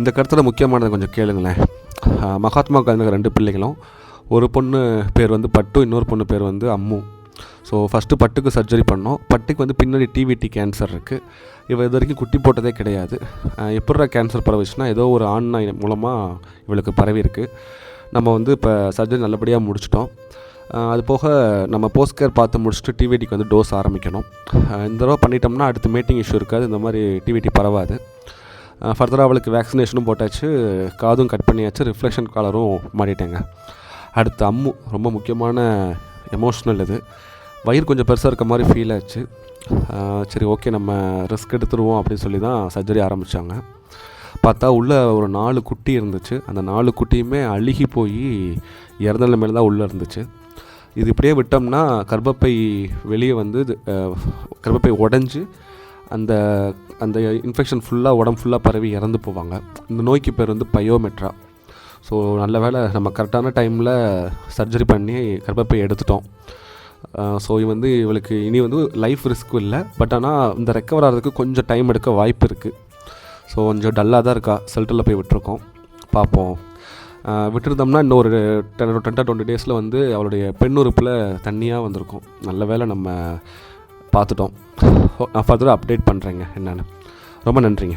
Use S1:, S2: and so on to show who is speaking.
S1: இந்த கருத்தில் முக்கியமானது கொஞ்சம் கேளுங்களேன். மகாத்மா காந்திக்கு 2 பிள்ளைகளும், ஒரு பொண்ணு பேர் வந்து பட்டு, இன்னொரு பொண்ணு பேர் வந்து அம்மு. ஸோ ஃபஸ்ட்டு பட்டுக்கு சர்ஜரி பண்ணோம். பட்டுக்கு வந்து பின்னாடி டிவிடி கேன்சர் இருக்குது. இவள் இது வரைக்கும் குட்டி போட்டதே கிடையாது. எப்படிடா கேன்சர் பரவிச்சுன்னா, ஏதோ ஒரு ஆண் நாய் மூலமாக இவளுக்கு பரவி இருக்குது. நம்ம வந்து இப்போ சர்ஜரி நல்லபடியாக முடிச்சிட்டோம். அது போக நம்ம போஸ்ட் கேர் பார்த்து முடிச்சுட்டு டிவிடிக்கு வந்து டோஸ் ஆரம்பிக்கணும். இந்த தடவை பண்ணிட்டோம்னா அடுத்து மேட்டிங் இஷ்யூ இருக்காது, இந்த மாதிரி டிவிடி பரவாது. ஃபர்தராக அவளுக்கு வேக்சினேஷனும் போட்டாச்சு, காதும் கட் பண்ணியாச்சு, ரிஃப்ளெக்ஷன் காலரும் மாட்டிட்டேங்க. அடுத்து அம்மு, ரொம்ப முக்கியமான எமோஷ்னல் இது. வயிறு கொஞ்சம் பெருசாக இருக்க மாதிரி ஃபீல் ஆச்சு. சரி ஓகே நம்ம ரிஸ்க் எடுத்துருவோம் அப்படின்னு சொல்லி தான் சர்ஜரி ஆரம்பித்தாங்க. பார்த்தா உள்ளே ஒரு 4 குட்டி இருந்துச்சு. அந்த 4 குட்டியுமே அழுகி போய் இறந்த நிலைமையில தான் உள்ளே இருந்துச்சு. இது இப்படியே விட்டோம்னா கர்ப்பப்பை வெளியே வந்து கர்ப்பப்பை உடஞ்சி அந்த அந்த இன்ஃபெக்ஷன் ஃபுல்லாக உடம்பு ஃபுல்லாக பரவி இறந்து போவாங்க. இந்த நோய்க்கு பேர் வந்து பயோமெட்ரா. ஸோ நல்ல வேளை நம்ம கரெக்டான டைமில் சர்ஜரி பண்ணி கர்ப்பப்பை எடுத்துட்டோம். ஸோ வந்து இவளுக்கு இனி வந்து லைஃப் ரிஸ்க்கும் இல்லை. பட் ஆனால் இந்த ரெக்கவர் ஆகிறதுக்கு கொஞ்சம் டைம் எடுக்க வாய்ப்பு இருக்குது. ஸோ கொஞ்சம் டல்லாக தான் இருக்கா. செல்டரில் போய் விட்டுருக்கோம், பார்ப்போம். விட்டுருந்தோம்னா இன்னும் ஒரு 10-20 டேஸில் வந்து அவளுடைய பெண்ணுறுப்பில் தண்ணியாக வந்திருக்கும். நல்ல வேளை நம்ம பார்த்துட்டோம். நான் ஃபர்தராக அப்டேட் பண்ணுறேங்க என்னென்னு. ரொம்ப நன்றிங்க.